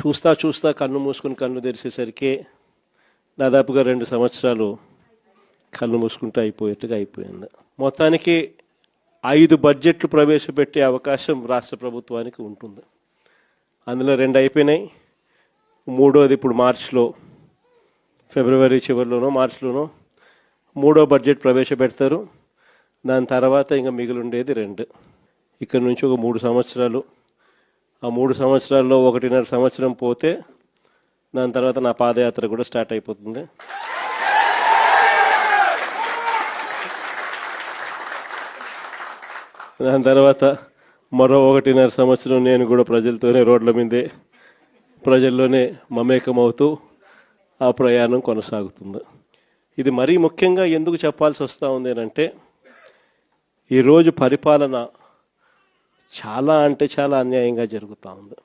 చూస్తా చూస్తా కన్ను మూసుకుని కన్ను తెరిచేసరికి దాదాపుగా 2 సంవత్సరాలు కళ్ళు మూసుకుంటూ అయిపోయింది. మొత్తానికి 5 బడ్జెట్లు ప్రవేశపెట్టే అవకాశం రాష్ట్ర ప్రభుత్వానికి ఉంటుంది. అందులో 2 అయిపోయినాయి, 3వది ఇప్పుడు మార్చిలో, ఫిబ్రవరి చివరిలోనో మార్చిలోనో 3వ బడ్జెట్ ప్రవేశపెడతారు. దాని తర్వాత ఇంకా మిగిలి ఉండేది 2. ఇక్కడ నుంచి ఒక 3 సంవత్సరాలు, ఆ 3 సంవత్సరాల్లో 1.5 సంవత్సరం పోతే దాని తర్వాత నా పాదయాత్ర కూడా స్టార్ట్ అయిపోతుంది. దాని తర్వాత మరో 1.5 సంవత్సరం నేను కూడా ప్రజలతోనే రోడ్ల మీదే ప్రజల్లోనే మమేకమవుతూ ఆ ప్రయాణం కొనసాగుతుంది. ఇది మరీ ముఖ్యంగా ఎందుకు చెప్పాల్సి వస్తూ ఉంది అంటే, ఈరోజు పరిపాలన చాలా అంటే చాలా అన్యాయంగా జరుగుతూ ఉంది.